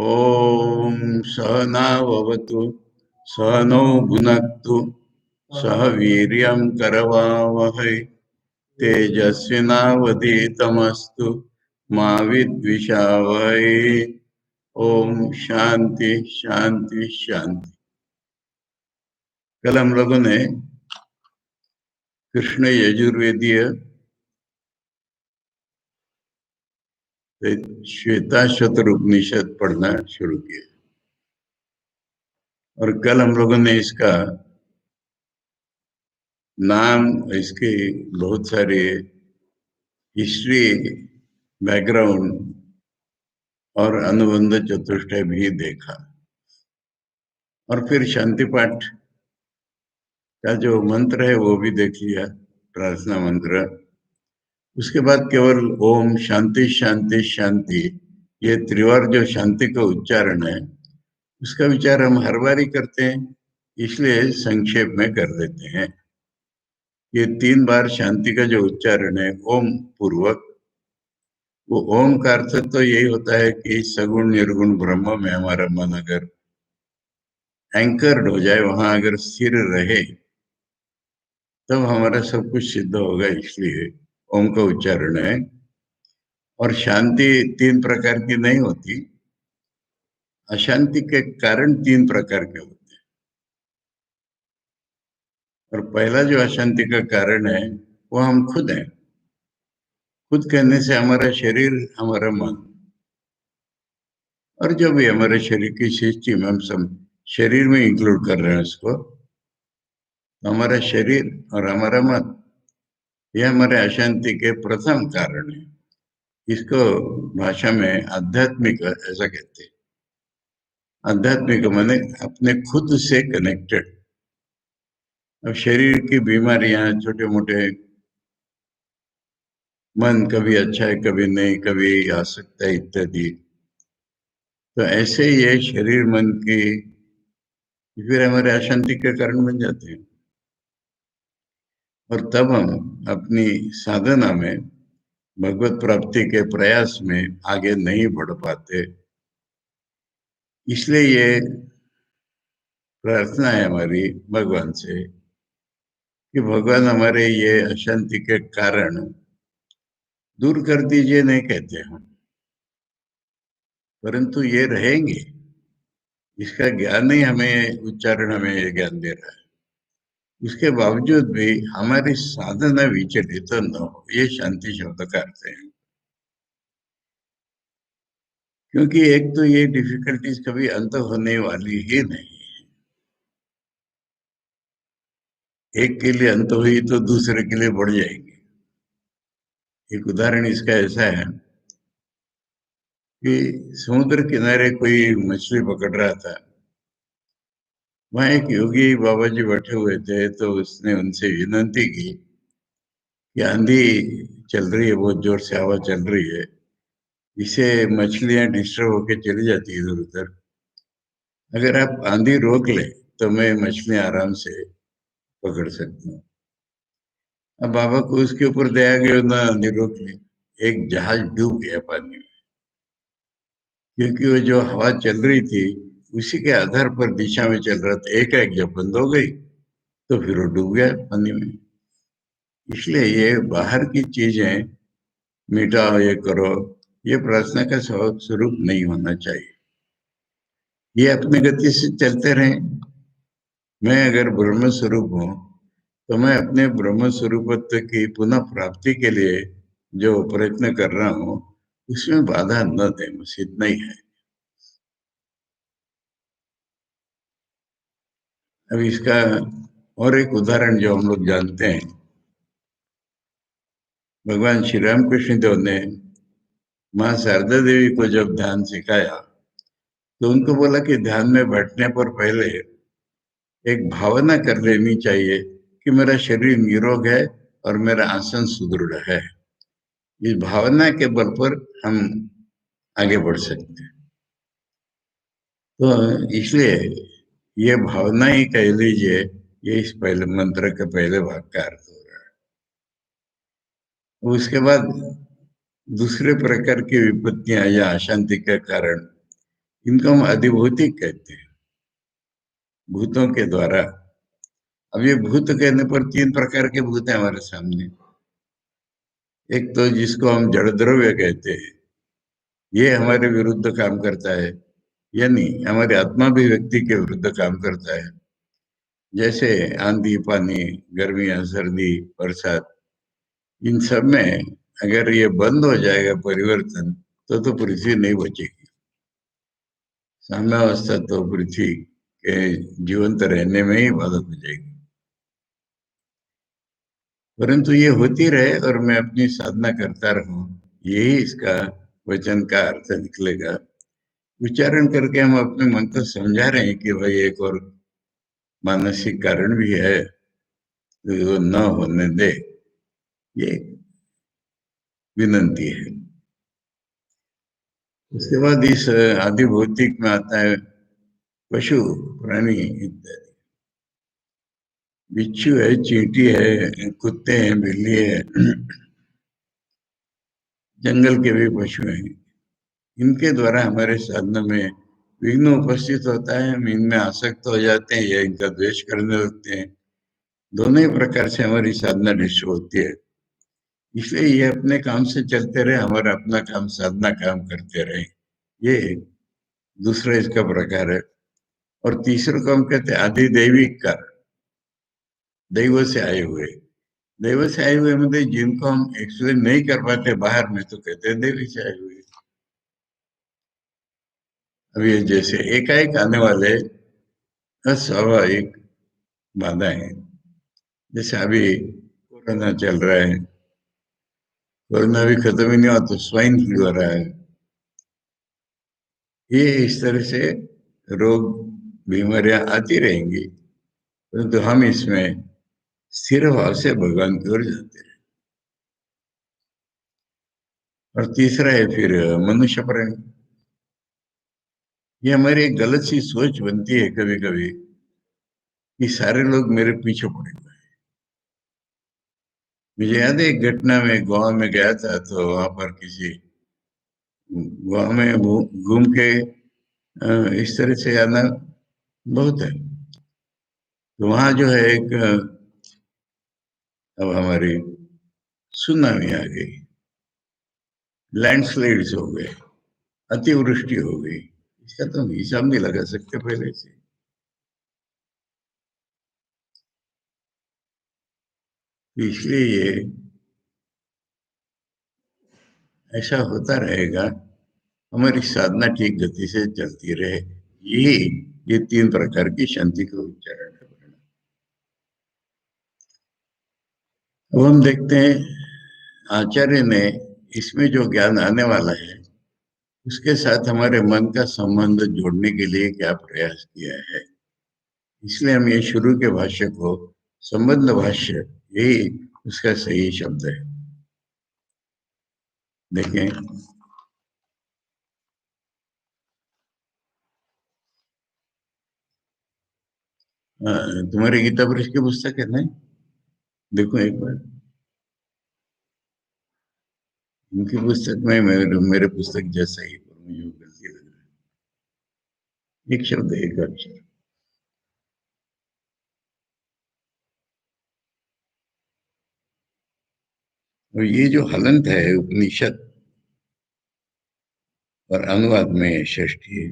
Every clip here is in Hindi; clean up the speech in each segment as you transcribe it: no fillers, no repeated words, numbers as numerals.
ॐ सहनाववतु सहनौ भुनक्तु सह वीर्यं करवावहै तेजस्विनावधीतमस्तु मा विद्विषावहै। ओम शांति शांति शांति। कल हम लोगों ने कृष्ण यजुर्वेदीय श्वेताश्वतर उपनिषद पढ़ना शुरू किया और कल हम लोगों ने इसका नाम, इसके बहुत सारे हिस्ट्री, बैकग्राउंड और अनुबंध चतुष्टय भी देखा। और फिर शांति पाठ का जो मंत्र है वो भी देख लिया, प्रार्थना मंत्र। उसके बाद केवल ओम शांति शांति शांति, ये त्रिवार जो शांति का उच्चारण है उसका विचार हम हर बार ही करते हैं, इसलिए संक्षेप में कर देते हैं। ये 3 बार शांति का जो उच्चारण है ओम पूर्वक, वो ओम का अर्थ तो यही होता है कि सगुण निर्गुण ब्रह्म में हमारा मन अगर एंकर्ड हो जाए, वहां अगर स्थिर रहे, तब हमारा सब कुछ सिद्ध होगा, इसलिए ओम का उच्चारण है। और शांति 3 प्रकार की नहीं होती, अशांति के कारण 3 प्रकार के होते हैं। और पहला जो अशांति का कारण है वो हम खुद हैं। खुद कहने से हमारा शरीर, हमारा मन और जो भी हमारे शरीर की सिस्टम, हम सब शरीर में इंक्लूड कर रहे हैं उसको। तो हमारा शरीर और हमारा मन, ये हमारे अशांति के प्रथम कारण है। इसको भाषा में आध्यात्मिक ऐसा कहते हैं। आध्यात्मिक माने अपने खुद से कनेक्टेड। अब शरीर की बीमारियां, छोटे मोटे, मन कभी अच्छा है कभी नहीं, कभी आ सकता है इत्यादि, तो ऐसे ये शरीर मन की फिर हमारे अशांति के कारण बन जाते हैं। और तब हम अपनी साधना में, भगवत प्राप्ति के प्रयास में आगे नहीं बढ़ पाते। इसलिए ये प्रार्थना है हमारी भगवान से कि भगवान हमारे ये अशांति के कारण दूर कर दीजिए, नहीं कहते हम, परंतु ये रहेंगे, इसका ज्ञान ही हमें, उच्चारण हमें ये ज्ञान दे रहा है। उसके बावजूद भी हमारी साधना विचलित न हो, ये शांति शब्द का अर्थ है। क्योंकि एक तो ये डिफिकल्टीज कभी अंत होने वाली ही नहीं। एक के लिए अंत हुई तो दूसरे के लिए बढ़ जाएगी। एक उदाहरण इसका ऐसा है कि समुद्र किनारे कोई मछली पकड़ रहा था। वहां एक योगी बाबा जी बैठे हुए थे, तो उसने उनसे विनती की कि आंधी चल रही है, बहुत जोर से हवा चल रही है, इससे मछलियां डिस्टर्ब होके चली जाती है इधर उधर। अगर आप आंधी रोक ले तो मैं मछलियां आराम से पकड़ सकता हूँ। अब बाबा को उसके ऊपर दया गई, ना आंधी रोक ली, एक जहाज डूब गया पानी में। क्योंकि वो जो हवा चल रही थी उसी के आधार पर दिशा में चल रहा था, एक जब बंद हो गई तो फिर वो डूब गया पानी में। इसलिए ये बाहर की चीजें मिटाओ, ये करो, ये प्रार्थना का स्वरूप नहीं होना चाहिए। ये अपनी गति से चलते रहे। मैं अगर ब्रह्म स्वरूप हूँ तो मैं अपने ब्रह्म स्वरूपत्व की पुनः प्राप्ति के लिए जो प्रयत्न कर रहा हूँ उसमें बाधा न दे, बस इतना ही है। अब इसका और एक उदाहरण जो हम लोग जानते हैं, भगवान श्री राम कृष्ण देव ने माँ शारदा देवी को जब ध्यान सिखाया, तो उनको बोला कि ध्यान में बैठने पर पहले एक भावना कर लेनी चाहिए कि मेरा शरीर निरोग है और मेरा आसन सुदृढ़ है। इस भावना के बल पर हम आगे बढ़ सकते हैं। तो इसलिए ये भावना ही कह लीजिए, ये इस पहले मंत्र के पहले भाग का अर्थ हो रहा है। उसके बाद दूसरे प्रकार की विपत्तियां या अशांति के कारण इनको हम अधिभौतिक कहते हैं, भूतों के द्वारा। अब ये भूत कहने पर तीन प्रकार के भूत हैं हमारे सामने। एक तो जिसको हम जड़ द्रव्य कहते हैं, ये हमारे विरुद्ध काम करता है, यानी हमारी आत्मा भी व्यक्ति के विरुद्ध काम करता है। जैसे आंधी, पानी, गर्मियां, सर्दी, बरसात, इन सब में अगर ये बंद हो जाएगा परिवर्तन, तो पृथ्वी नहीं बचेगी। साम्यावस्था तो पृथ्वी के जीवंत रहने में ही मदद हो जाएगी। परंतु ये होती रहे और मैं अपनी साधना करता रहूं, यही इसका वचन का अर्थ निकलेगा। उच्चारण करके हम अपने मन को समझा रहे हैं कि भाई एक और मानसिक कारण भी है, तो न होने दे, ये विनंती है। उसके बाद इस आदि भौतिक में आता है पशु, प्राणी इत्यादि। बिच्छू है, चींटी है, कुत्ते हैं, बिल्ली है, जंगल के भी पशु हैं। इनके द्वारा हमारे साधना में विघ्न उपस्थित होता है, हम इनमें आसक्त हो जाते हैं या इनका द्वेष करने लगते हैं। दोनों ही प्रकार से हमारी साधना डिस्टर्ब होती है। इसलिए ये अपने काम से चलते रहे, हमारा अपना काम साधना काम करते रहे, ये दूसरा इसका प्रकार है। और तीसरे को हम कहते हैं आधिदैविक कार्य, दैव से आए हुए। दैव से आए हुए मतलब जिनको हम एक्सप्लेन नहीं कर पाते बाहर में, तो कहते हैं देवी से आए हुए। अब ये जैसे एकाएक आने वाले अस्वाभाविक बाधा है, जैसे अभी कोरोना चल रहा है, कोरोना भी खत्म ही नहीं हुआ तो स्वाइन फ्लू हो रहा है। ये इस तरह से रोग, बीमारियां आती रहेंगी, परंतु हम इसमें स्थिर भाव से भगवान की ओर जाते हैं। और तीसरा है फिर मनुष्य प्राणी। ये हमारी एक गलत सी सोच बनती है कभी कभी कि सारे लोग मेरे पीछे पड़े हुए हैं। मुझे याद है एक घटना में गोवा में गया था, तो वहां पर किसी गोवा में घूम के इस तरह से आना बहुत है। तो वहां जो है एक अब हमारी सुनामी आ गई, लैंडस्लाइड्स हो गए, अतिवृष्टि हो गई। इसका तो हम हिसाब नहीं लगा सकते पहले से। इसलिए ये ऐसा होता रहेगा, हमारी साधना ठीक गति से चलती रहे, यही ये तीन प्रकार की शांति का उच्चारण है। अब हम देखते हैं आचार्य ने इसमें जो ज्ञान आने वाला है, उसके साथ हमारे मन का संबंध जोड़ने के लिए क्या प्रयास किया है। इसलिए हम ये शुरू के भाष्य को संबंध भाष्य, यही उसका सही शब्द है। देखें, तुम्हारी गीता प्रेस की पुस्तक है ना? देखो एक बार, उनकी पुस्तक में मेरे पुस्तक जैसा ही, पर मुझे वो गलती लग रहा है। एक शब्द, एक अक्षर। और ये जो हलंत है उपनिषद और अनुवाद में षष्ठी है,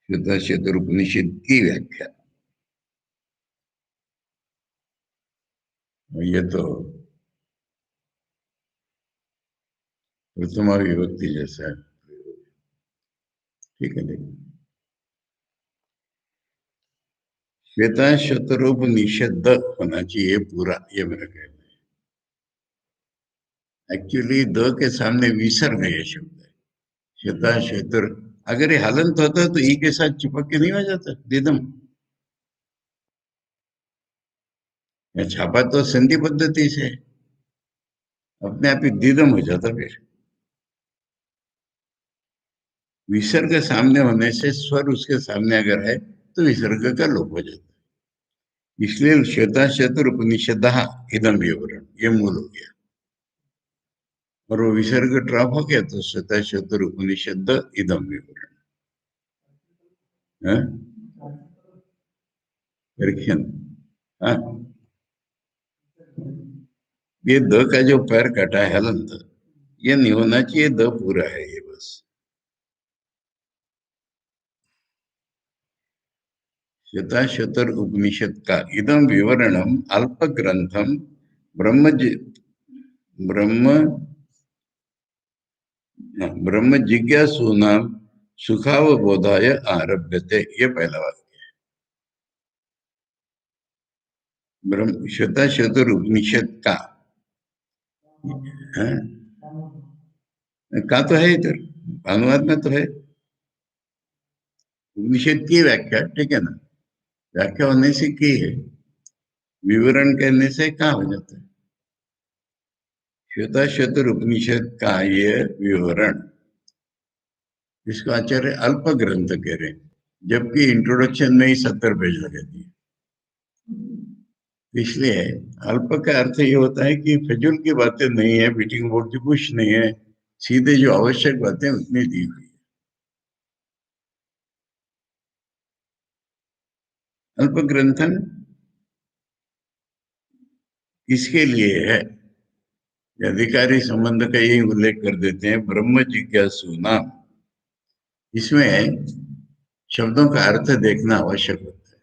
शुद्ध उपनिषद की व्याख्या। और ये तो प्रथमा विभक्ति जैसा है। ठीक है, देखिए, श्वेता शतरूपनिषद होना चाहिए पूरा, ये मेरा कहना है। एक्चुअली द के सामने विसर्ग है, ये शब्द है श्वेता शतर। अगर ये हलंत होता तो ई के साथ चिपक के नहीं हो जाता दिदम। या छापा तो संधि पद्धति से, अपने आप ही दिदम हो जाता फिर। विसर्ग सामने होने से स्वर उसके सामने अगर है तो विसर्ग का लोप हो जाता है। इसलिए श्वेता शतर उपनिषद इदम विवरण, ये मूल हो गया। और वो विसर्ग ड्रॉप हो गया तो स्वतः शत्रु उपनिषद इदम विवरण है परीक्षण। हाँ, ये द का जो पैर कटा है हलंत, ये नहीं होना चाहिए, द पूरा है ये बस। श्वेताश्वतर उपनिषद का इदम विवरणम अल्प ग्रंथम ब्रह्म ब्रह्म ब्रह्म जिज्ञासूनां सुखावबोधाय आरभ्यते, ये पहला वाक्य। ब्रह्म श्वेताश्वतर उपनिषद का है? का तो है इधर, अनुवाद में तो है उपनिषद की व्याख्या, ठीक है ना। व्याख्या होने से की है, विवरण कहने से कहाँ हो जाता है। श्वेताश्वतर उपनिषद का ये विवरण, इसको आचार्य अल्प ग्रंथ कह रहे हैं, जबकि इंट्रोडक्शन में ही 70 पेज लगे दिए। इसलिए अल्प का अर्थ ये होता है कि फिजूल की बातें नहीं है, बीटिंग बोर्ड की कुछ नहीं है, सीधे जो आवश्यक बातें उतनी दी हुई। अल्प ग्रंथन इसके लिए है, अधिकारी संबंध का यही उल्लेख कर देते हैं, ब्रह्म जिज्ञासु नाम। इसमें शब्दों का अर्थ देखना आवश्यक होता है।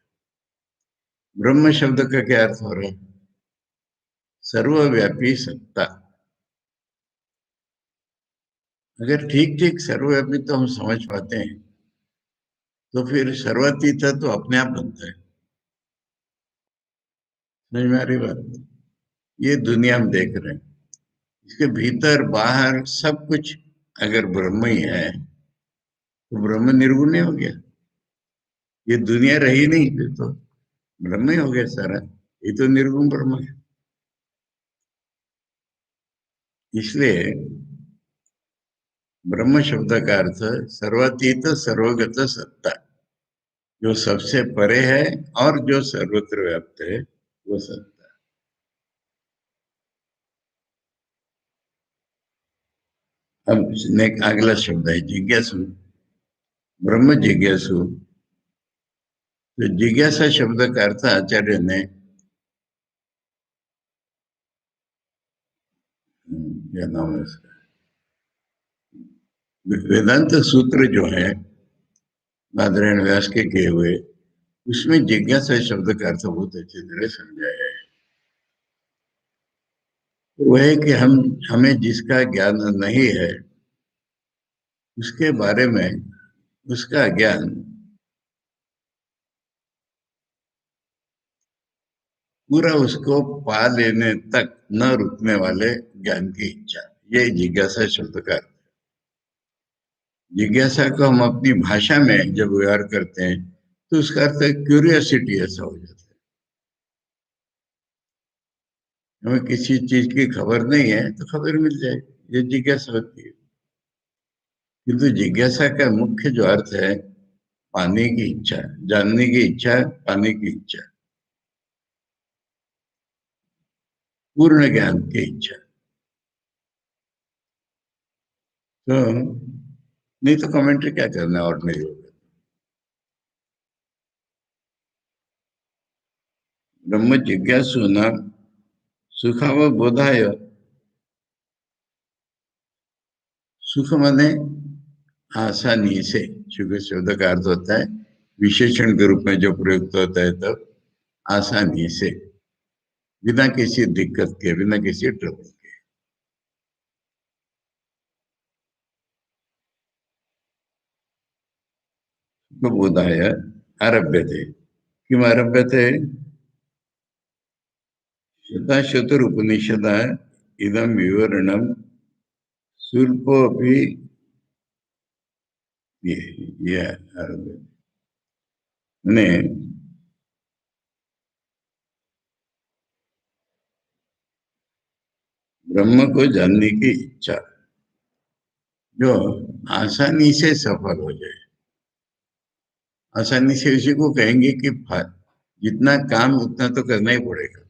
ब्रह्म शब्द का क्या अर्थ हो रहा है? सर्वव्यापी सत्ता। अगर ठीक ठीक सर्वव्यापी तो हम समझ पाते हैं, तो फिर सर्वातीत तो अपने आप बनता है। समझ में आ रही बात? ये दुनिया हम देख रहे हैं, इसके भीतर बाहर सब कुछ अगर ब्रह्म ही है, तो ब्रह्म निर्गुण हो गया। ये दुनिया रही नहीं, फिर तो ब्रह्म ही हो गया सारा। ये तो निर्गुण ब्रह्म है। इसलिए ब्रह्म शब्द का अर्थ सर्वातीत सर्वगत सत्ता, जो सबसे परे है और जो सर्वत्र व्याप्त है, वो सत्ता। अब अगला शब्द है जिज्ञासु। ब्रह्म जिज्ञासु, तो जिज्ञासा शब्द का अर्थ आचार्य ने, क्या नाम है इसका, वेदांत सूत्र जो है बादरायण व्यास के किए हुए, उसमें जिज्ञासा शब्द का अर्थ बहुत अच्छी तरह समझाया है। वह है कि हमें जिसका ज्ञान नहीं है, उसके बारे में उसका ज्ञान पूरा उसको पा लेने तक न रुकने वाले ज्ञान की इच्छा, ये जिज्ञासा शब्द का अर्थ है। जिज्ञासा को हम अपनी भाषा में जब व्यवहार करते हैं, तो उसका अर्थ क्यूरियोसिटी ऐसा हो जाता है। हमें किसी चीज की खबर नहीं है तो खबर मिल जाए, ये जिज्ञासा होती है। किंतु जिज्ञासा का मुख्य जो अर्थ है, पाने की इच्छा, जानने की इच्छा, पाने की इच्छा, पूर्ण ज्ञान की इच्छा। तो नहीं तो कमेंट्री क्या करना और नहीं होगा। ब्रह्म जिज्ञासु न सुखाव बोधाय, सुख माने आसानी से, सुख शब्द का अर्थ होता है विशेषण के रूप में जो प्रयुक्त होता है, तब आसानी से, बिना किसी दिक्कत के, बिना किसी ट्रबल के। सुख बोधाय आरभ्य थे, किम आरभ्य थे? शतशतुर उपनिषद इदम विवरणम स्वल्पो भी, ये आरभ्य ने ब्रह्म को जानने की इच्छा, जो आसानी से सफल हो जाए। आसानी से उसी को कहेंगे कि जितना काम उतना तो करना ही पड़ेगा।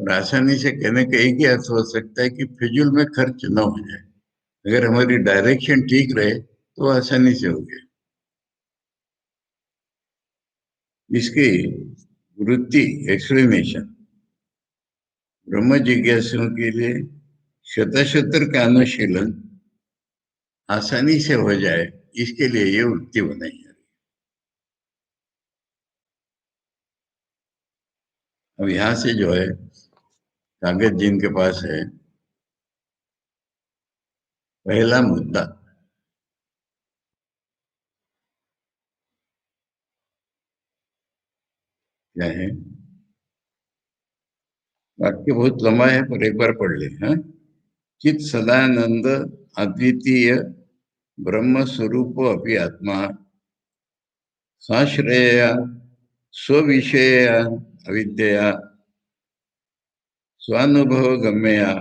और आसानी से कहने का एक ही अर्थ हो सकता है कि फिजूल में खर्च न हो जाए। अगर हमारी डायरेक्शन ठीक रहे तो आसानी से हो गया। इसकी वृत्ति एक्सप्लेनेशन ब्रह्म जिज्ञासुओं के लिए शतशत्र का अनुशीलन आसानी से हो जाए, इसके लिए ये वृत्ति बनाई है। अब यहां से जो है कागज जिनके पास है, पहला मुद्दा क्या है? वाक्य बहुत लंबा है पर एक बार पढ़ ले। हाँ, चित सदानंद अद्वितीय ब्रह्म स्वरूप अपि आत्मा साश्रय स्विषय अविद्या स्वानुभव गम्यया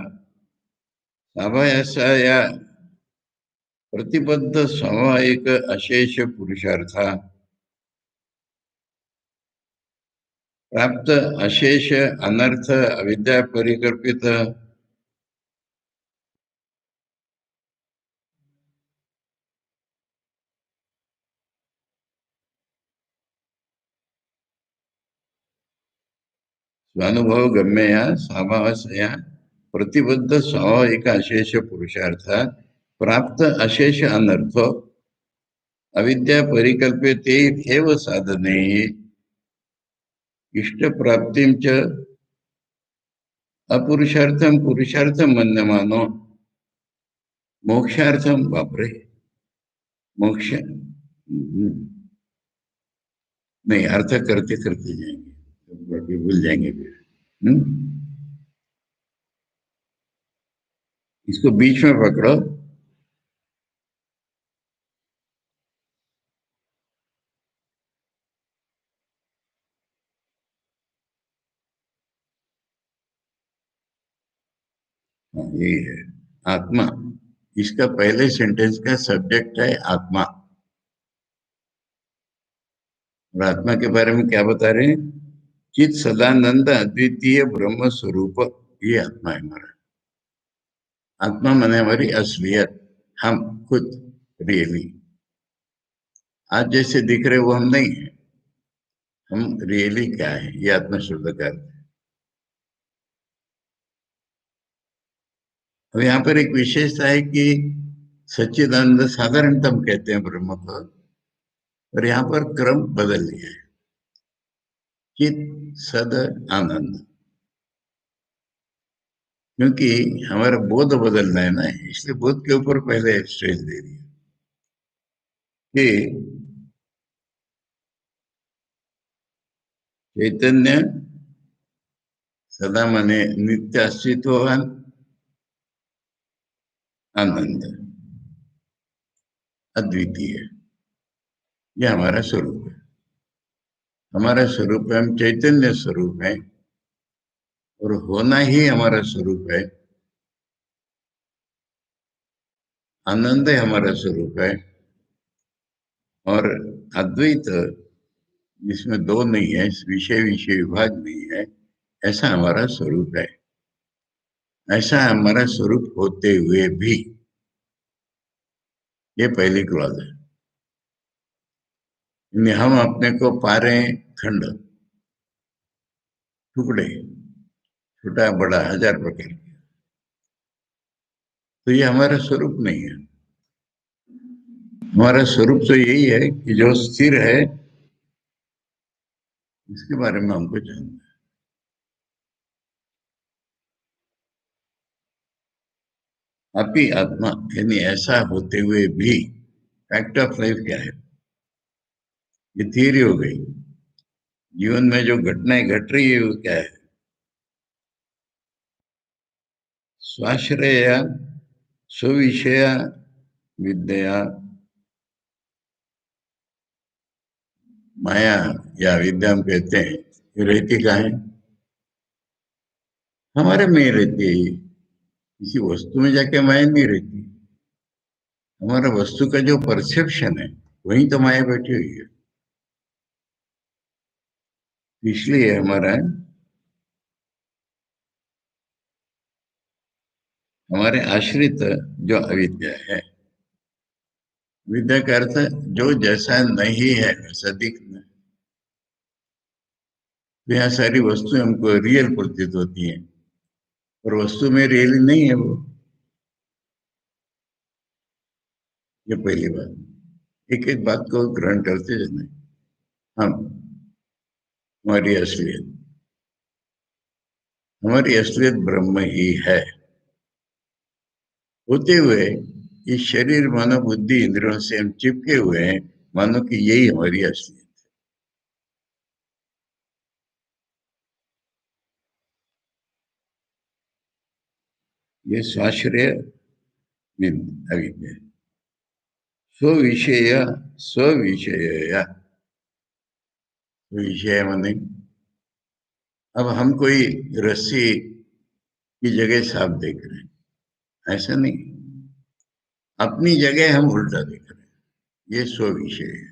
आभासाया प्रतिबद्ध स्वाभाविक अशेष पुरुषार्थ प्राप्त अशेष अनर्थ अविद्या परिकल्पित स्वानुभव गम्यया स्वाभावया प्रतिबद्ध स्वाभाविक अशेष पुरुषार्थ प्राप्त अशेष अनर्थ अविद्या परिकल्प्यते एव साधने इष्ट प्राप्तिं च अपुरुषार्थम पुरुषार्थम मन्यमानो मोक्षार्थम। बापरे, मोक्ष नहीं, अर्थ करते करते जाएंगे, बाकी भूल जाएंगे फिर। इसको बीच में पकड़ो। हाँ, यही है आत्मा। इसका पहले सेंटेंस का सब्जेक्ट है आत्मा, और आत्मा के बारे में क्या बता रहे हैं? चित सदानंद अद्वितीय ब्रह्म स्वरूप, ये आत्मा है हमारा। आत्मा माने हमारी असलियत, हम खुद, रियली। आज जैसे दिख रहे वो हम नहीं है, हम रियली क्या है, ये आत्मा शब्द का अर्थ है। अब यहाँ पर एक विशेषता है कि सच्चिदानंद साधारणतम कहते हैं ब्रह्म को, और यहाँ पर क्रम बदल लिया है, चित सद आनंद, क्योंकि हमारा बोध बदलना है ना, इसलिए बोध के ऊपर पहले स्ट्रेस दे दिया कि चैतन्य सदा माने नित्य अस्तित्ववान आनंद अद्वितीय, ये हमारा स्वरूप है। हमारा स्वरूप है, हम चैतन्य स्वरूप है, और होना ही हमारा स्वरूप है। आनंद है हमारा स्वरूप है, और अद्वैत जिसमें दो नहीं है, विषय विषय विभाग नहीं है, ऐसा हमारा स्वरूप है। ऐसा हमारा स्वरूप होते हुए भी, ये पहली क्लॉज है, हम अपने को पा रहे हैं खंड, टुकड़े, छोटा बड़ा हजार प्रकार के, तो ये हमारा स्वरूप नहीं है। हमारा स्वरूप तो यही है कि जो स्थिर है इसके बारे में हमको जानना है। आपकी आत्मा यानी ऐसा होते हुए भी फैक्ट ऑफ लाइफ क्या है? ये थियरी हो गई। जीवन में जो घटनाएं घट रही है वो क्या है? स्वाश्रय स्विषय विद्या माया या विद्या हम कहते हैं, ये रहती कहाँ है? हमारे में ही रहती है। किसी वस्तु में जाके माया नहीं रहती। हमारा वस्तु का जो परसेप्शन है वही तो माया बैठी हुई है। इसलिए हमारा हमारे आश्रित जो अविद्या है, विद्या का अर्थ जो जैसा नहीं है वैसा दिखना। तो यहाँ सारी वस्तुएं हमको रियल प्रतीत होती हैं, और वस्तु में रियल नहीं है वो। ये पहली बात। एक एक बात को ग्रहण करते जाना। हम हमारी असलियत, हमारी असलियत ब्रह्म ही है, होते हुए ये शरीर मानो बुद्धि इंद्रियों से हम चिपके हुए हैं, मानो कि यही हमारी असलियत। ये स्वाश्रय अविद्या। स्व स्विषय विषय माने, अब हम कोई रस्सी की जगह सांप देख रहे हैं, ऐसा नहीं। अपनी जगह हम उल्टा देख रहे हैं, ये स्व विषय है।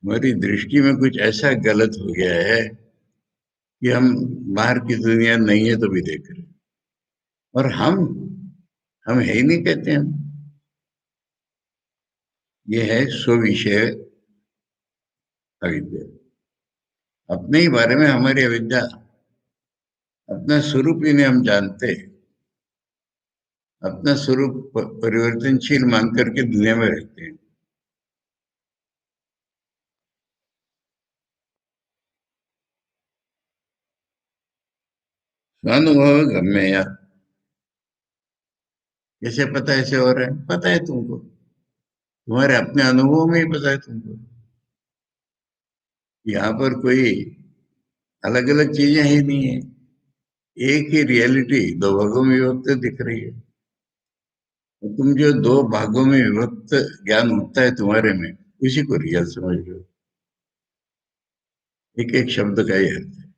हमारी दृष्टि में कुछ ऐसा गलत हो गया है कि हम बाहर की दुनिया नहीं है तो भी देख रहे हैं, और हम है ही नहीं कहते हम। ये है स्व विषय अविद्या। अपने ही बारे में हमारी अविद्या, अपना स्वरूप ही नहीं हम जानते। अपना स्वरूप परिवर्तनशील मान करके दुनिया में रहते हैं। स्वानुभव गम्य, कैसे पता ऐसे हो रहा है? पता है तुमको, तुम्हारे अपने अनुभव में ही पता है तुमको। यहाँ पर कोई अलग अलग चीजें ही नहीं है, एक ही रियलिटी दो भागों में विभक्त दिख रही है। और तुम जो दो भागों में विभक्त ज्ञान उठता है तुम्हारे में, उसी को रियल समझ लो। एक एक शब्द का ही अर्थ है।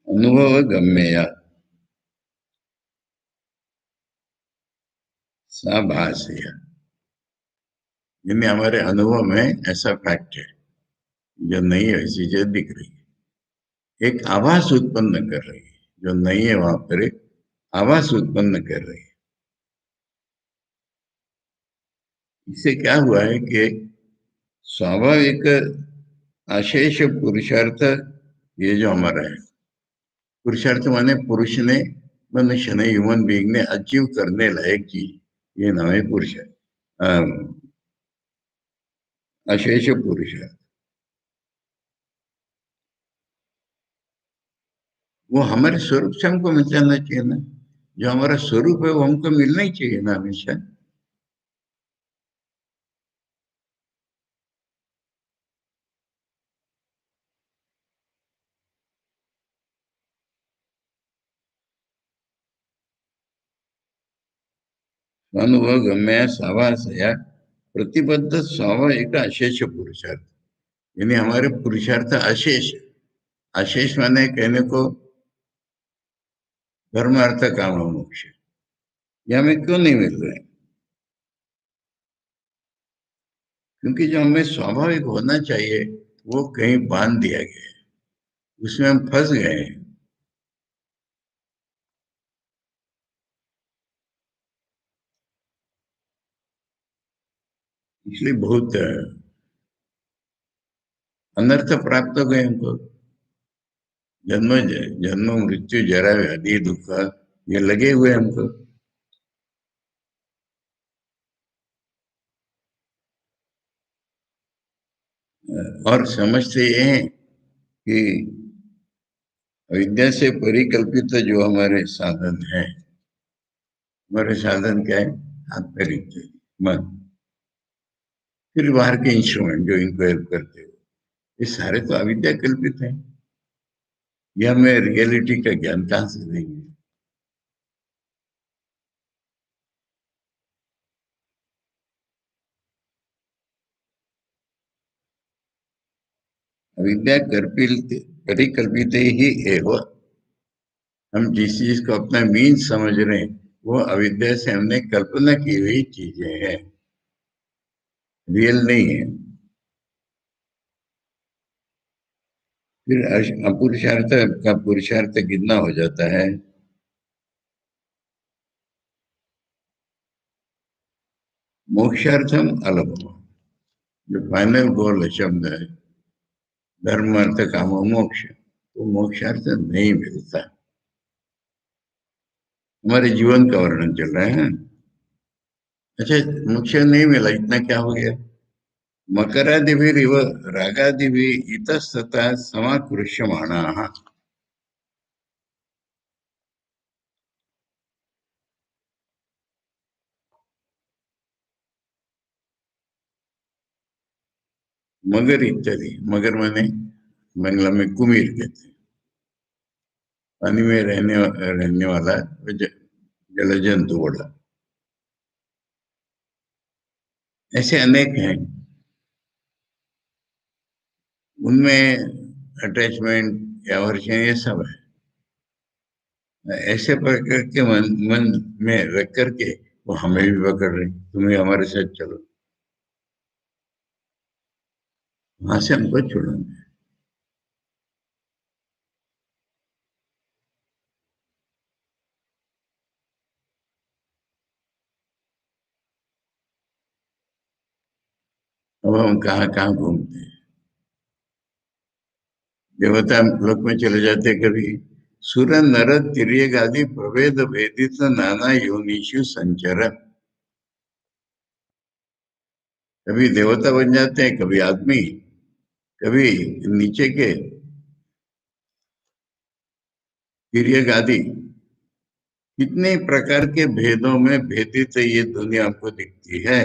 अनुभव गम्य सा भाष्य, यानी हमारे अनुभव में ऐसा फैक्ट है जो नहीं है, ऐसी चीज दिख रही है, एक आभास उत्पन्न कर रही है। जो नहीं है वहां पर एक आभास उत्पन्न कर रही है। इससे क्या हुआ है कि स्वाभाविक अशेष पुरुषार्थ, ये जो हमारा है पुरुषार्थ माने पुरुष ने, मनुष्य ने, ह्यूमन बीइंग ने अचीव करने लायक चीज, ये नाम है पुरुषार्थ। अम, अशेष पुरुषार्थ वो हमारे स्वरूप से हमको मिल जाना चाहिए ना। जो हमारा स्वरूप है वो हमको मिलना ही चाहिए ना हमेशा। अनुभव गम्य सावासया प्रतिबद्ध स्वाभाविक अशेष पुरुषार्थ, यानी हमारे पुरुषार्थ अशेष। अशेष माने कहने को धर्म अर्थ काम और मोक्ष, ये हमें क्यों नहीं मिल रहे? क्योंकि जो हमें स्वाभाविक होना चाहिए वो कहीं बांध दिया गया है, उसमें हम फंस गए हैं। इसलिए बहुत अनर्थ प्राप्त हो गए हमको। जन्म जन्म मृत्यु जरा व्याधि दुख, ये लगे हुए हमको। और समझते ये हैं कि अविद्या से परिकल्पित जो हमारे साधन है, हमारे साधन क्या है? आंतरिक मन, फिर बाहर के इंस्ट्रूमेंट जो इनको हेल्प करते हो, ये सारे तो अविद्या कल्पित है। ये हमें रियलिटी का ज्ञान कहाँ से देंगे? अविद्या कल्पित परिकल्पित ही एवं हम जिस चीज को अपना मीन्स समझ रहे हैं वो अविद्या से हमने कल्पना की हुई चीजें हैं, रियल नहीं है। फिर अपुरुषार्थ का पुरुषार्थ कितना हो जाता है? मोक्षार्थम अलग हो, जो फाइनल गोल है, शब्द है धर्म अर्थ काम मोक्ष, तो मोक्षार्थ नहीं मिलता। हमारे जीवन का वर्णन चल रहा है। अच्छा, मोक्ष नहीं मिला, इतना क्या हो गया? मकरादिभिरिव रागादिभिः इतस्ततः समाकृष्यमाणाः। मगर इत्यादि, मगर माने बंगला में कुमीर कहते हैं, पानी में रहने वाला जल जंतु बड़ा, ऐसे अनेक हैं। उनमें अटैचमेंट या वर्षण ये सब है। ऐसे पकड़ के मन में रख करके वो हमें भी पकड़ रहे, तुम्हें हमारे साथ चलो, वहां से हमको छोड़ोगे। अब हम कहाँ कहाँ घूमते हैं, देवता लोक में चले जाते कभी। सुर नर तिर्यक आदि प्रभेद भेदित नाना योनिषु संचर, कभी देवता बन जाते हैं, कभी आदमी, कभी नीचे के तिर्यक आदि, कितने प्रकार के भेदों में भेदित ये दुनिया हमको दिखती है,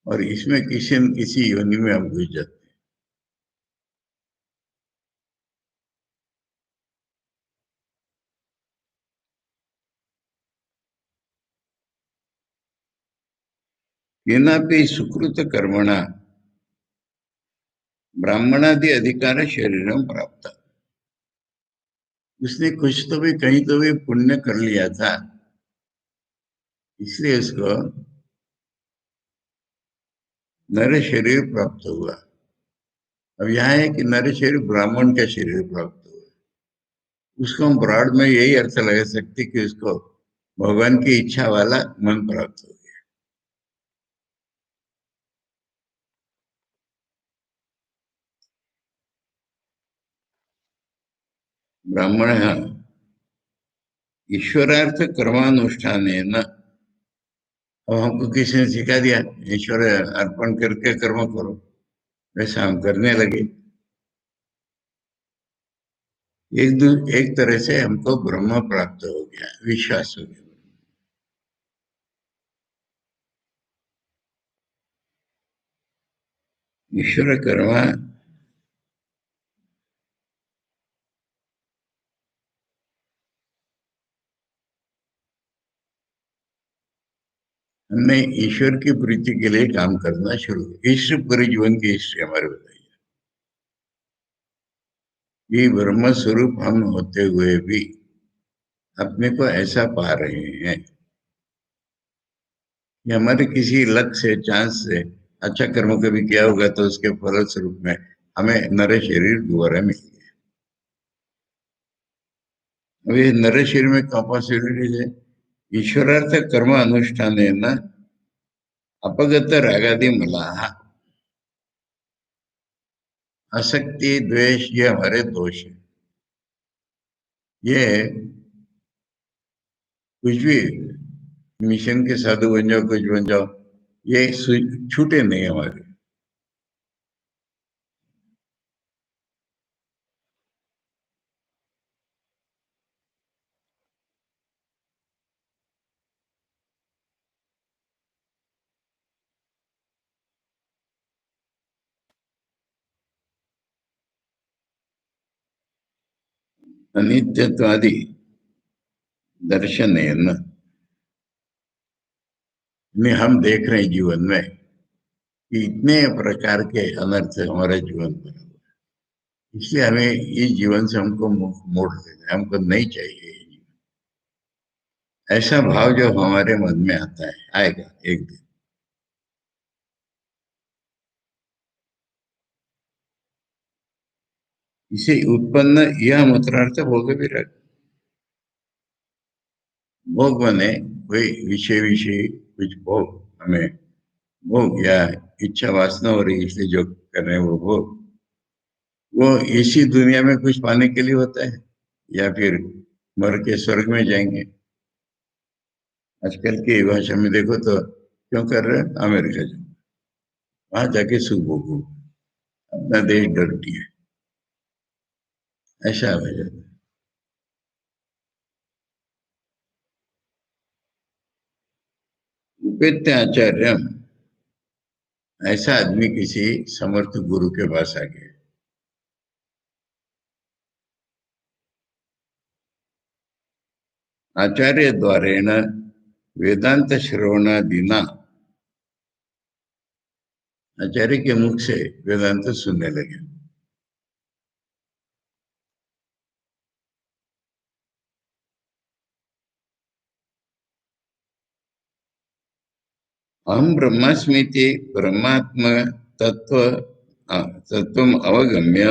और इसमें किसी न किसी योनि में हम घुस जाते हैं। केनापि सुकृत कर्मणा ब्राह्मणादि अधिकार शरीरम प्राप्त, उसने कुछ तो भी कहीं तो भी पुण्य कर लिया था, इसलिए उसको नर शरीर प्राप्त हुआ। अब यहाँ है कि नर शरीर ब्राह्मण का शरीर प्राप्त हुआ, उसको हम ब्रॉड में यही अर्थ लगा सकते कि उसको भगवान की इच्छा वाला मन प्राप्त हो गया। ब्राह्मण ईश्वरार्थ कर्मानुष्ठान है न। अब हमको किसी ने सिखा दिया ईश्वर अर्पण करके कर्म करो, वैसा हम करने लगे। एक तरह से हमको ब्रह्म प्राप्त हो गया, विश्वास हो गया। ईश्वर कर्म, हमने ईश्वर की प्रीति के लिए काम करना शुरू किया। ईश्वर पूरे जीवन की हिस्ट्री हमारे बताइए, ये ब्रह्म स्वरूप हम होते हुए भी अपने को ऐसा पा रहे हैं कि हमारे किसी लक से, चांस से अच्छा कर्म कभी किया होगा तो उसके फल स्वरूप में हमें नर शरीर दोबारा मिल गया। अब ये नर शरीर में कैपेसिटी है। ईश्वरार्थ कर्म अनुष्ठान है ना, अपगत रागादि मलाह, आसक्ति द्वेष ये हमारे दोष है। ये कुछ भी मिशन के साधु बन जाओ, कुछ बन जाओ, ये छूटे नहीं हमारे। अनित्यत्वादि दर्शन है ना, में हम देख रहे हैं जीवन में कि इतने प्रकार के अनर्थ हमारे जीवन में, इसलिए हमें इस जीवन से हमको मुख मोड़ लेना है, हमको नहीं चाहिए ये जीवन। ऐसा भाव जो हमारे मन में आता है, आएगा एक दिन। इसे उत्पन्न यह मूत्रार्थ भोग विराग। भोग माने कोई विषय विषय कुछ भोग, हमें भोग या इच्छा वासना हो रही इसलिए जो कर रहे हैं वो भोग, वो इसी दुनिया में कुछ पाने के लिए होता है या फिर मर के स्वर्ग में जाएंगे। आजकल की भाषा में देखो तो क्यों कर रहे हैं, अमेरिका जाओ, वहां जाके सुख भोगो, अपना देश डरती है, ऐसा हो जाता है। उपेत्य आचार्य, ऐसा आदमी किसी समर्थ गुरु के पास आ गया। आचार्य द्वारेण वेदांत श्रवणादिना, आचार्य के मुख से वेदांत सुनने लगे। अहम ब्रह्मास्मीति ब्रह्मात्म तत्व तत्व अवगम्य,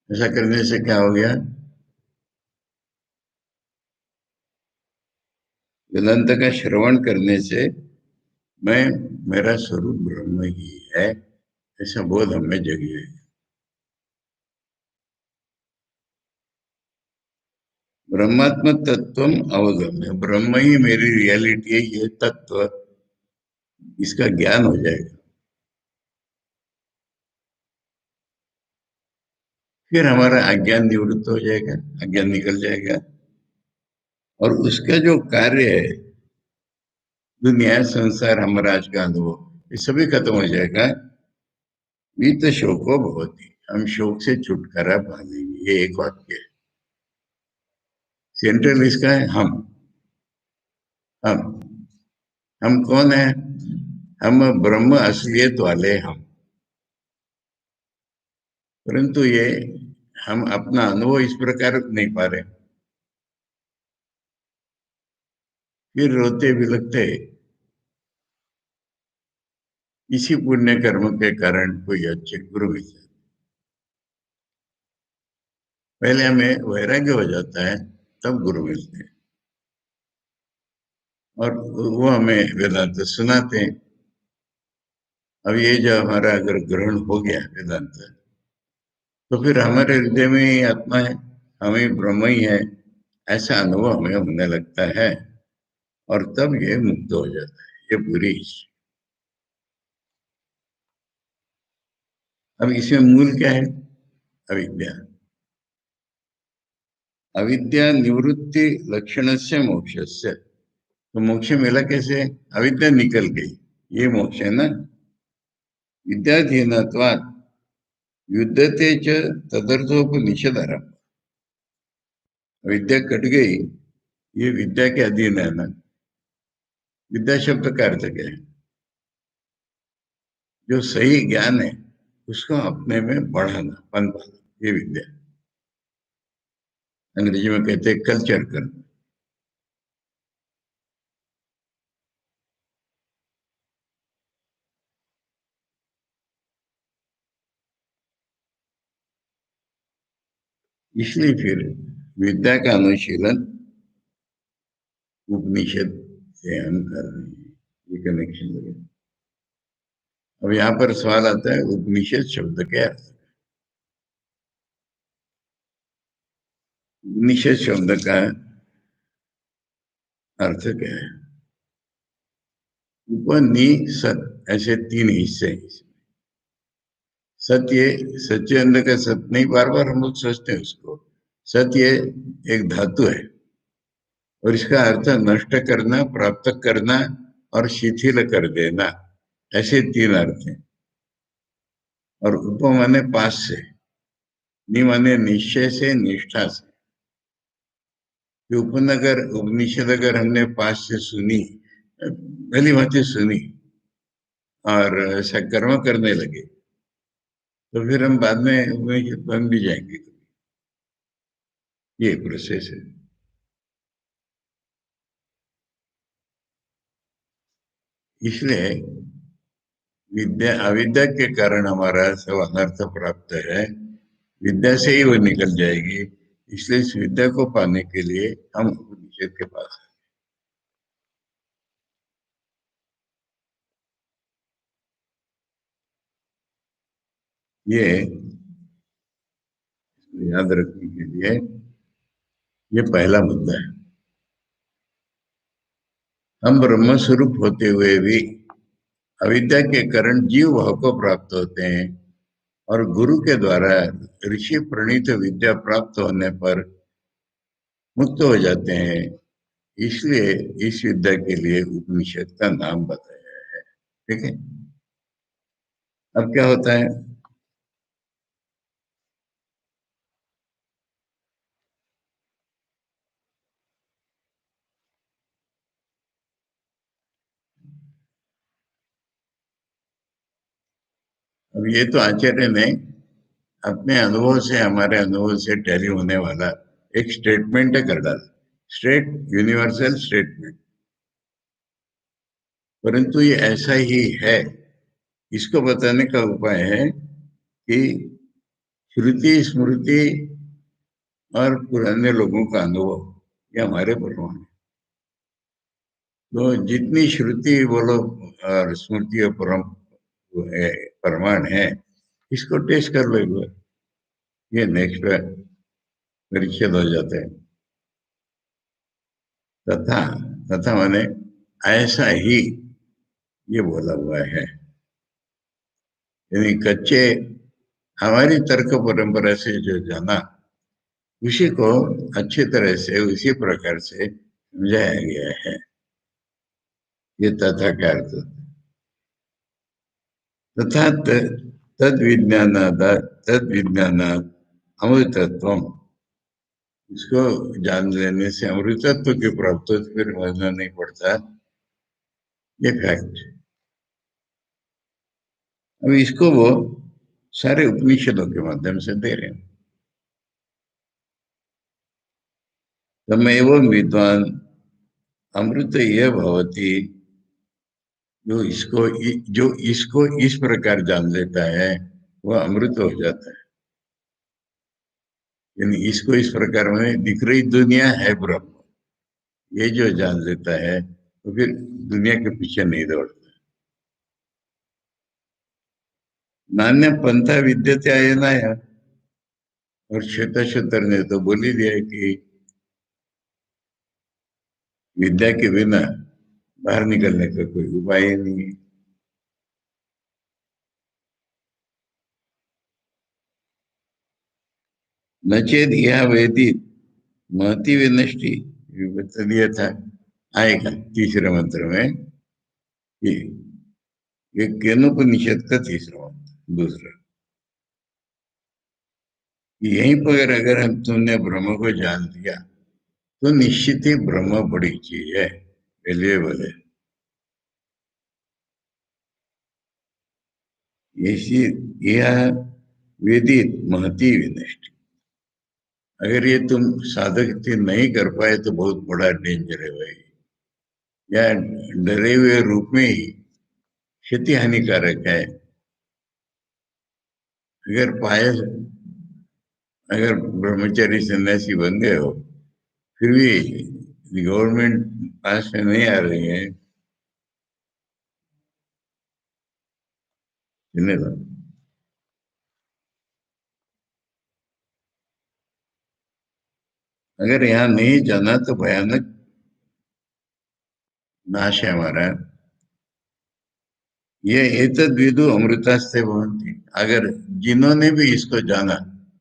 ऐसा करने से क्या हो गया, वेदांत का श्रवण करने से मैं, मेरा स्वरूप ब्रह्म ही है, ऐसा बोध हमें जगी है। ब्रह्मात्म तत्व अवगम्य, ब्रह्म ही मेरी रियलिटी है, ये तत्व, इसका ज्ञान हो जाएगा। फिर हमारा अज्ञान निवृत्त हो जाएगा, अज्ञान निकल जाएगा, और उसका जो कार्य है, दुनिया संसार हमारा आज का अनुभव, ये सभी खत्म हो जाएगा। वीत शोको भवति, हम शोक से छुटकारा पा लेंगे, ये एक वाक्य है। सेंट्रल इसका है हम। हम हम कौन है, हम ब्रह्म असलियत वाले हम। परंतु ये हम अपना अनुभव इस प्रकार नहीं पा रहे, फिर रोते बिलखते इसी पुण्य कर्म के कारण कोई अच्छे गुरु मिल जाए। पहले हमें वैराग्य हो जाता है, तब गुरु मिलते हैं, और वो हमें वेदांत सुनाते हैं। अब ये जो हमारा अगर ग्रहण हो गया वेदांत, तो फिर हमारे हृदय में ही आत्मा है, हम ही ब्रह्म ही है, ऐसा अनुभव हमें होने लगता है, और तब ये मुक्त हो जाता है, ये पूरी। अब इसमें मूल क्या है, अविद्या। अविद्या निवृत्ति लक्षण से मोक्ष से, तो मोक्ष मिला कैसे, अविद्या निकल गई, ये मोक्ष है ना। विद्याधीनत्वात् युद्धते च तदर्थोपनिषदः, विद्या कट गई, ये विद्या के अधीन है ना। विद्या शब्द का अर्थ क्या है, जो सही ज्ञान है उसको अपने में बढ़ाना, पनपाना, ये विद्या। अंग्रेजी में कहते हैं कल्चर करना। इसलिए फिर विद्या का अनुशीलन उपनिषद से हम कर रहे हैं, ये कनेक्शन लगे। अब यहाँ पर सवाल आता है, उपनिषद शब्द क्या अर्थ, उपनिषद शब्द का अर्थ क्या है। उपनिषद, ऐसे तीन हिस्से हैं इसमें। सत्य, सच्चे अंदर का सत्य नहीं, बार बार हम लोग सोचते हैं उसको। सत्य एक धातु है, और इसका अर्थ नष्ट करना, प्राप्त करना और शिथिल कर देना, ऐसे तीन अर्थ हैं। और उप माने पास से, नि माने निश्चय से, निष्ठा से। कि उपनगर उपनिषद अगर हमने पास से सुनी, भली भांति सुनी, और ऐसा कर्म करने लगे तो फिर हम बाद में बन भी जाएंगे। ये प्रोसेस है। इसलिए विद्या अविद्या के कारण हमारा सब अनर्थ प्राप्त है। विद्या से ही वो निकल जाएगी। इसलिए इस विद्या को पाने के लिए हम उपनिषद के पास हैं। ये याद रखने के लिए ये पहला मुद्दा है। हम ब्रह्म स्वरूप होते हुए भी अविद्या के कारण जीव भाव को प्राप्त होते हैं और गुरु के द्वारा ऋषि प्रणीत विद्या प्राप्त होने पर मुक्त हो जाते हैं। इसलिए इस विद्या के लिए उपनिषद का नाम बताया है। ठीक है। अब क्या होता है? अब ये तो आचार्य ने अपने अनुभव से, हमारे अनुभव से टैली होने वाला एक स्टेटमेंट कर डाला। Straight universal statement. परंतु ये ऐसा ही है। इसको बताने का उपाय है कि श्रुति स्मृति और पुराने लोगों का अनुभव ये हमारे प्रमाण है। तो जितनी श्रुति बोलो और स्मृति और प्रमाण है, इसको टेस्ट कर लो एक बार। ये नेक्स्ट परीक्षित हो जाते हैं। तथा तथा माने ऐसा ही ये बोला हुआ है। यानी कच्चे हमारी तर्क परंपरा से जो जाना, उसी को अच्छी तरह से उसी प्रकार से समझाया गया है। ये तथा का अर्थ होता है। तथा तद विज्ञान तद विज्ञान अमृतत्व। इसको जान लेने से अमृतत्व की प्राप्त हो, फिर समझना नहीं पड़ता। ये फैक्ट। अब इसको वो सारे उपनिषदों के माध्यम से दे रहे हैं। तमेव विद्वान अमृत यह भवती। जो इसको इस प्रकार जान लेता है वह अमृत हो जाता है। यानी इसको इस प्रकार में दिख रही दुनिया है ब्रह्म, ये जो जान लेता है तो फिर दुनिया के पीछे नहीं दौड़ता। नान्य पंथा विद्यते अयनाय। और श्वेताश्वतर ने तो बोल ही दिया कि विद्या के बिना बाहर निकलने का कोई उपाय ही नहीं है। नचेत यह वेदी महती विनष्टि। ये बता दिया था, आएगा तीसरे मंत्र में कि ये केनोपनिषद का तीसरा मंत्र दूसरा। यहीं पर अगर हम तुमने ब्रह्म को जान लिया तो निश्चित ही ब्रह्म बड़ी चीज है, वैल्यूएबल है। ऐसी यह वेदित महती विनष्टि। अगर ये तुम साधक थे नहीं कर पाए तो बहुत बड़ा डेंजर है भाई। या डरे हुए रूप में ही क्षति हानिकारक है। अगर पाए, अगर ब्रह्मचारी सन्यासी बन गए हो फिर भी गवर्नमेंट पास में नहीं आ रही है, सुने तो। अगर यहाँ नहीं जाना तो भयानक नाश है हमारा। ये एतद विदु अमृतास्ते भवन्ति। अगर जिन्होंने भी इसको जाना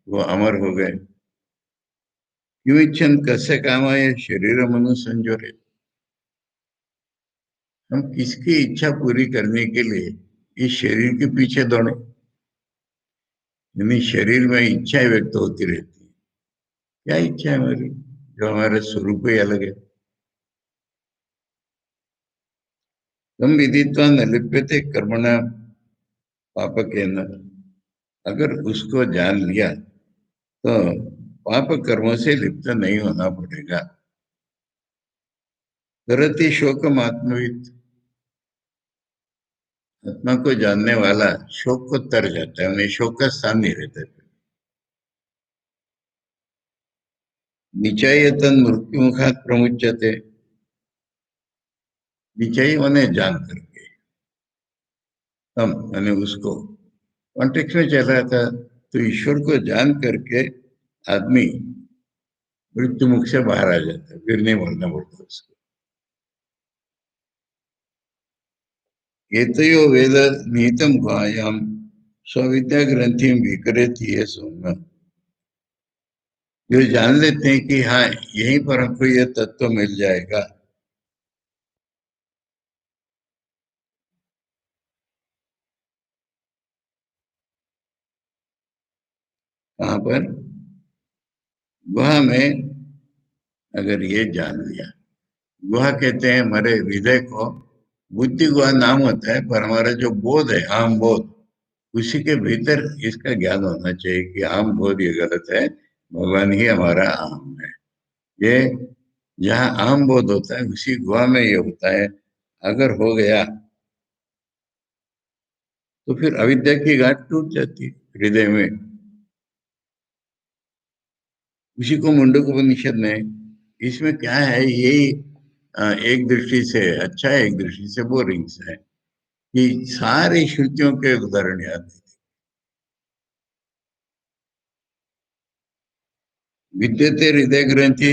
वो अमर हो गए। क्यों इच्छन कस्य कामाय शरीर मनु संजोरे। हम किसकी इच्छा पूरी करने के लिए इस शरीर के पीछे दौड़े? यानी शरीर में इच्छाएं व्यक्त होती रहती है। क्या इच्छा है हमारी, जो हमारा स्वरूप ही अलग है। तम विदित्वा न लिप्यते कर्मणा पापकेन। अगर उसको जान लिया तो पाप कर्मों से लिप्त नहीं होना पड़ेगा। करति शोकम आत्मविद। आत्मा को जानने वाला शोक को तर जाता है, उन्हें शोक का स्थान नहीं रहता। निचयतन मृत्यु मुखात प्रमुच्यते। निचय उन्हें जान करके, हम मैंने उसको कॉन्टेक्स्ट में चल रहा था, तो ईश्वर को जान करके आदमी मृत्यु मुख से बाहर आ जाता है, फिर नहीं बोलना पड़ता उसको। एतयो वेद निहितम गुहायाम स्विद्या ग्रंथि विकरेति ये सौम्य। जो जान लेते हैं कि हाँ यहीं पर हमको ये तत्व मिल जाएगा। कहाँ पर? गुहा में। अगर ये जान लिया, गुहा कहते हैं हमारे हृदय को। बुद्धि गुहा नाम होता है, पर हमारा जो बोध है, आम बोध, उसी के भीतर इसका ज्ञान होना चाहिए कि आम बोध ये गलत है, भगवान ही हमारा आम है। ये जहाँ आम बोध होता है उसी गुहा में ये होता है। अगर हो गया तो फिर अविद्या की गांठ टूट जाती है हृदय में। उसी को मुंडक उपनिषद में, इसमें क्या है ये, एक दृष्टि से अच्छा है, एक दृष्टि से बोरिंग है कि सारी श्रुतियों के उदाहरण याद है। विद्यते हृदय ग्रंथि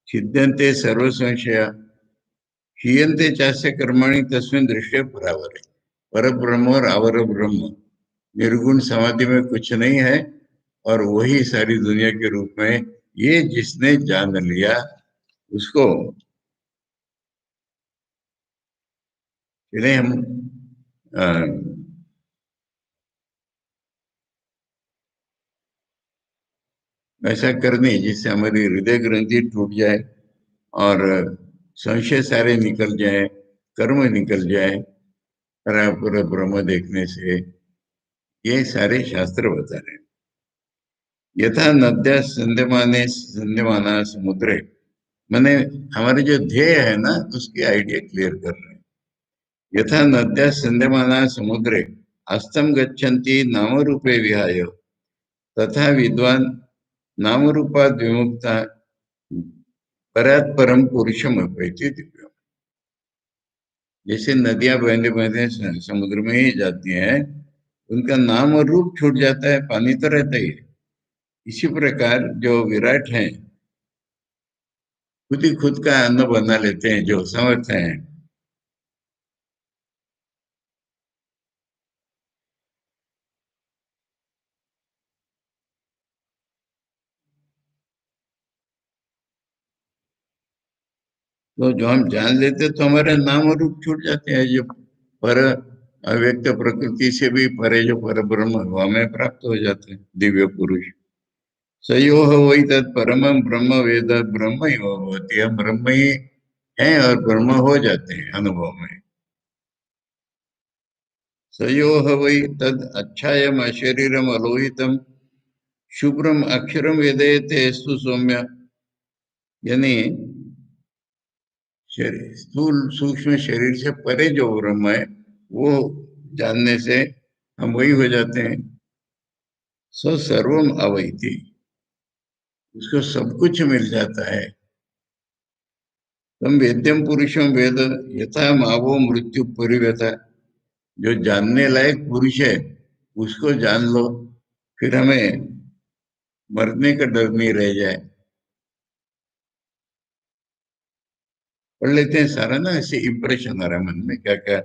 छिद्यन्ते सर्व संशया क्षीयन्ते चास्य कर्माणि तस्मिन् दृष्टे परावरे। पर ब्रह्म और आवर ब्रह्म निर्गुण समाधि में कुछ नहीं है, और वही सारी दुनिया के रूप में। ये जिसने जान लिया उसको चले हम अ, ऐसा करने जिससे हमारी हृदय ग्रंथि टूट जाए और संशय सारे निकल जाए, कर्म निकल जाए पर ब्रह्म देखने से। ये सारे शास्त्र बता रहे हैं। यथा नद्या संध्यमाने संध्यमाना समुद्रे, मैंने हमारे जो ध्येय है ना उसकी आइडिया क्लियर कर रहे हैं। यथा नद्या संध्यमाना समुद्रे अस्तम गच्छन्ति नाम रूपे विहाय तथा विद्वान नाम रूपाद विमुक्ता परात परम पुरुषम अपैति दिव्य। जैसे नदियां बहते बहते समुद्र में ही जाती हैं, उनका नाम और रूप छूट जाता है, पानी तो रहता ही है। इसी प्रकार जो विराट हैं खुद ही खुद का अन्न बना लेते हैं, जो समर्थ हैं। तो जो हम जान लेते हैं, तो हमारे नाम और रूप छूट जाते हैं, जो पर अव्यक्त प्रकृति से भी परे जो पर ब्रह्म है, वो हमें प्राप्त हो जाते हैं, दिव्य पुरुष। सयो वही तत् परम ब्रह्म वेद ब्रह्म ही होती, हम ब्रह्म ही हैं और ब्रह्म हो जाते हैं अनुभव में। सयो वै तद अच्छायम अशरीरम अलोहितम शुभ्रम अक्षरम वेदयते स्तु सौम्य। यानी शरीर स्थूल सूक्ष्म शरीर से परे जो ब्रह्म है, वो जानने से हम वही हो जाते हैं। स सर्वम अवैति, उसको सब कुछ मिल जाता है। तम वेद्यम पुरुषम वेद यथा मावो मृत्यु परिव्यथा। जो जानने लायक पुरुष है उसको जान लो, फिर हमें मरने का डर नहीं रह जाए। पढ़ लेते हैं सारा ना, ऐसे इंप्रेशन आ रहा है मन में क्या क्या।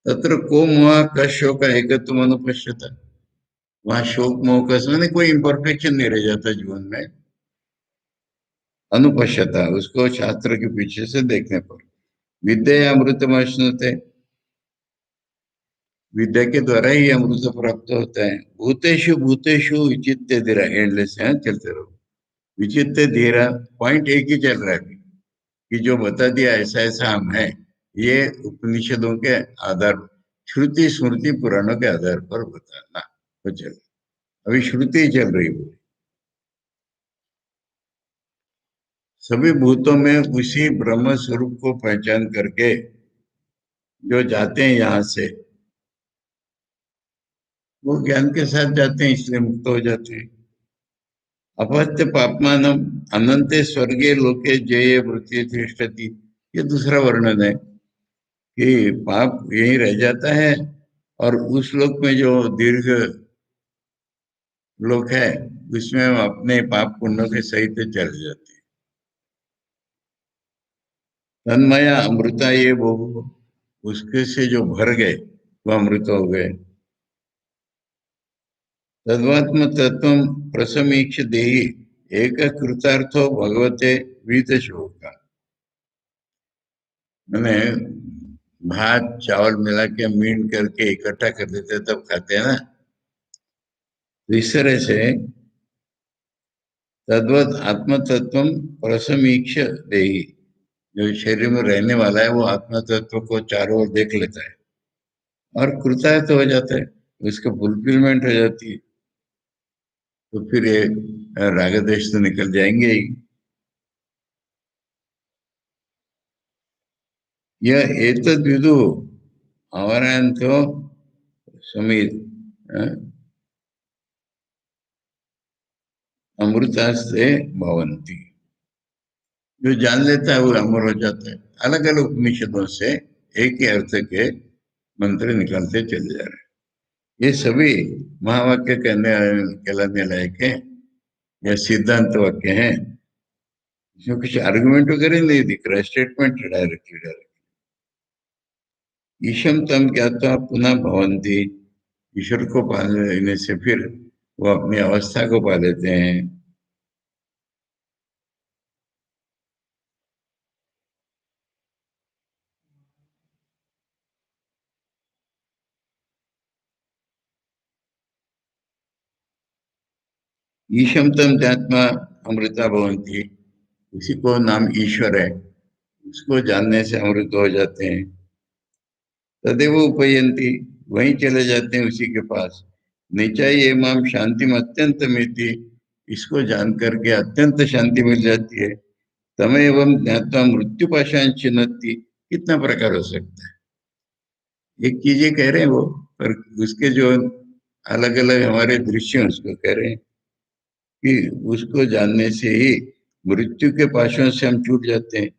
तत्र को मोह का शोक एकत्व अनुपश्यता। वहां शोक मोह का मैंने कोई इम्परफेक्शन नहीं रह जाता जीवन में। अनुपश्यता, उसको शास्त्र के पीछे से देखने पर। विद्या अमृतमश्नुते, विद्या के द्वारा ही अमृत प्राप्त होता है। भूतेषु भूतेषु विचित्य धीरा, एंडलेस है, चलते रहो। विचित्र धीरा, पॉइंट एक ही चल रहा है अभी, कि जो बता दिया ऐसा ऐसा हम है, ये उपनिषदों के आधार, श्रुति स्मृति पुराणों के आधार पर बताना। तो चल, अभी श्रुति चल रही है। सभी भूतों में उसी ब्रह्म स्वरूप को पहचान करके जो जाते हैं यहाँ से, वो ज्ञान के साथ जाते हैं, इसलिए मुक्त हो जाते हैं। अपहत्य पापमानम अनंते स्वर्गीय लोके जय वृत्ति तिष्ठति, ये दूसरा वर्णन है कि पाप यही रह जाता है और उस लोक में जो दीर्घ लोक है उसमें हम अपने पाप पुण्यों के सहित चले जाते हैं। तन्मया अमृता ये वो, उसके से जो भर गए वो अमृत हो गए। तद्वात्म तत्व प्रसमीक्ष देहि एक कृतार्थो भगवते वीत शोका। मैंने भात चावल मिला के मीन करके इकट्ठा कर देते तब खाते हैं ना, तो इस तरह से तद्वत आत्म तत्व प्रसमीक्ष देहि, जो शरीर में रहने वाला है वो आत्म तत्व को चारों ओर देख लेता है और कृतार्थ हो जाता है, उसका फुलफिलमेंट हो जाती है। तो फिर ये राग देश तो निकल जाएंगे ही। यह एतद विदु अवरांतो समीर अमृतास्ते भवंती, जो जान लेता है वो अमर हो जाता है। अलग अलग उपनिषदों से एक ही अर्थ के मंत्र निकालते चले जा रहे हैं। ये सभी महावाक्य कहने कहलाने लायक है या सिद्धांत वाक्य हैं। इसमें कुछ आर्गुमेंट वगैरह नहीं दिख रहा है, स्टेटमेंट डायरेक्टली डायरेक्ट। ईशम तम ज्ञात्वा पुनः भवंती, ईश्वर को पा लेने से फिर वो अपनी अवस्था को पा लेते हैं। ईशम तम ज्ञात्वा अमृता भवंती, उसी को नाम ईश्वर है, उसको जानने से अमृत हो जाते हैं। तदेव उपयंती, वहीं चले जाते हैं उसी के पास। निचाई माम शांति में अत्यंत मिति, इसको जान करके अत्यंत शांति मिल जाती है। तमेव ज्ञात्वा मृत्यु पाशान चिन्हती, कितना प्रकार हो सकता है। एक चीज ये कह रहे हैं वो, पर उसके जो अलग अलग हमारे दृश्य हैं उसको कह रहे हैं कि उसको जानने से ही मृत्यु के पाशों से हम छूट जाते हैं।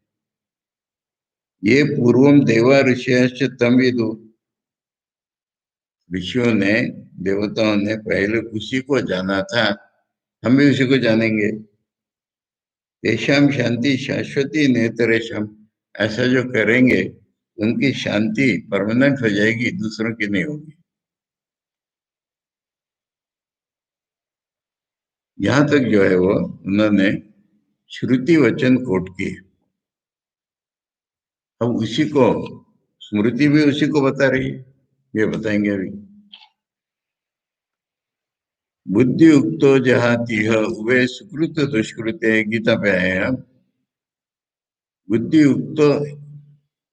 ये पूर्वम देवा ऋषिश्च तम विदु, ऋषियों ने देवताओं ने पहले उसी को जाना था, हम भी उसी को जानेंगे। तेषाम शांति शाश्वती नेतरेशम, ऐसा जो करेंगे उनकी शांति परमानेंट हो जाएगी, दूसरों की नहीं होगी। यहाँ तक जो है वो उन्होंने श्रुति वचन कोट किए। अब उसी को स्मृति भी उसी को बता रही है, ये बताएंगे अभी। बुद्धि उक्तो जहाती है वे सुकृत दुष्कृत, गीता पे आए हैं हम। बुद्धि उक्तो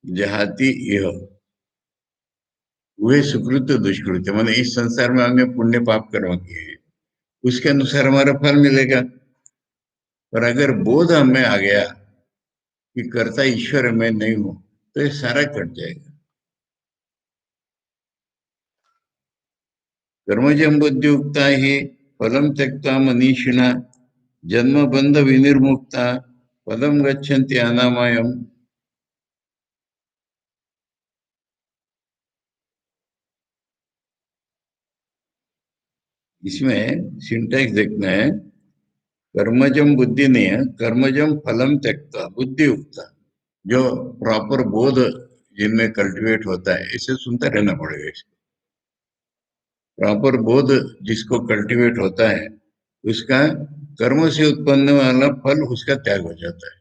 जहाती यह, वे सुकृत दुष्कृत, माने इस संसार में हमने पुण्य पाप कर्म किए हैं, उसके अनुसार हमारा फल मिलेगा। पर अगर बोध हमें आ गया कि कर्ता ईश्वर है, मैं नहीं हूं, तो ये सारा कट जाएगा। कर्मजम बुद्धि उक्ता ही फलम त्यक्ता मनीषिणा जन्म बंध विनिर्मुक्ता पदम गच्छन्ति अनामयम। इसमें सिंटैक्स देखना है, कर्मजम बुद्धि नहीं है, कर्मजम फलम त्यक्ता बुद्धि उक्ता, जो प्रॉपर बोध जिनमें कल्टीवेट होता है, इसे सुनता रहना पड़ेगा इसको। प्रॉपर बोध जिसको कल्टीवेट होता है उसका कर्म से उत्पन्न वाला फल उसका त्याग हो जाता है,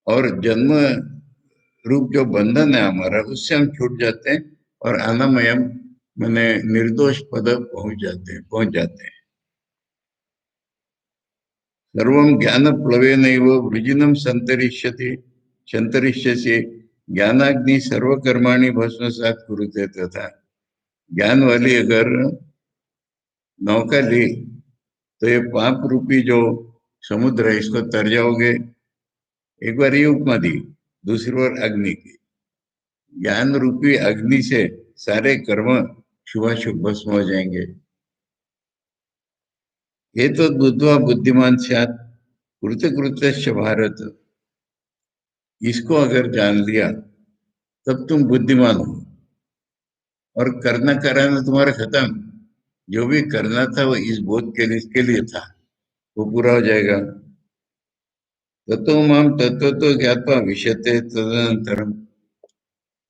और जन्म रूप जो बंधन है हमारा उससे हम छूट जाते हैं और अनामयम मैंने निर्दोष पद पहुंच जाते हैं। सर्वं ज्ञानप्लवेनैव वृजिनं संतरिष्यसि ज्ञानाग्नि सर्वकर्माणि भस्मसात् कुरुते। तथा ज्ञान वाली अगर नौका ली तो ये पाप रूपी जो समुद्र है इसको तर जाओगे। एक बार ये उपमा दी, दूसरी बार अग्नि की। ज्ञान रूपी अग्नि से सारे कर्म शुभाशुभ भस्म हो जाएंगे। ये तो बुद्ध्वा बुद्धिमान स्यात् कृत्य कृत्यश्च भारत, इसको अगर जान लिया तब तुम बुद्धिमान हो और करना कराना तुम्हारा खत्म। जो भी करना था वो इस बोध के लिए, इसके लिए था, वो पूरा हो जाएगा। ततो माम तत्व तो ज्ञात्वा विशते तदनंतरम,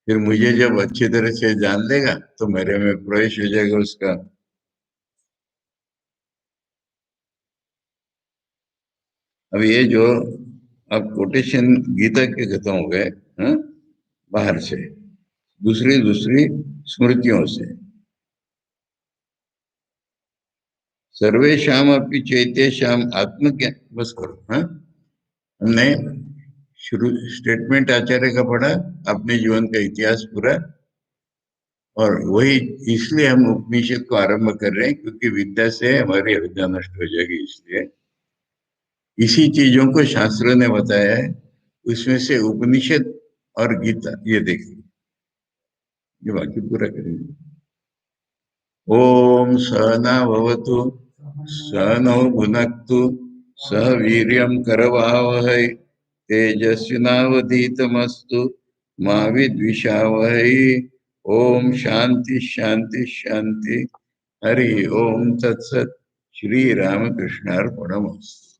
फिर मुझे जब अच्छी तरह से जान लेगा तो मेरे में प्रवेश हो जाएगा उसका। अब ये जो अब कोटेशन गीता के खत्म हो गए, हाँ, बाहर से दूसरी दूसरी स्मृतियों से। सर्वेशाम अपि चैतेशाम आत्मज्ञान, बस करो, हाँ। हमने शुरू स्टेटमेंट आचार्य का पढ़ा, अपने जीवन का इतिहास पूरा, और वही इसलिए हम उपनिषद को आरंभ कर रहे हैं क्योंकि विद्या से हमारी अविद्या नष्ट हो जाएगी। इसलिए इसी चीजों को शास्त्र ने बताया है। उसमें से उपनिषद और गीता, ये देखिए, ये बाकी पूरा करेंगे। ओम सहना भवतु, सहनौ भुनक्तु, सह वीर्यं करवावहै, तेजस्विनावधीतमस्तु मा विद्विषावहै। ओम शांति शांति शांति। हरि ओम तत्सत। श्री रामकृष्णार्पणमस्तु।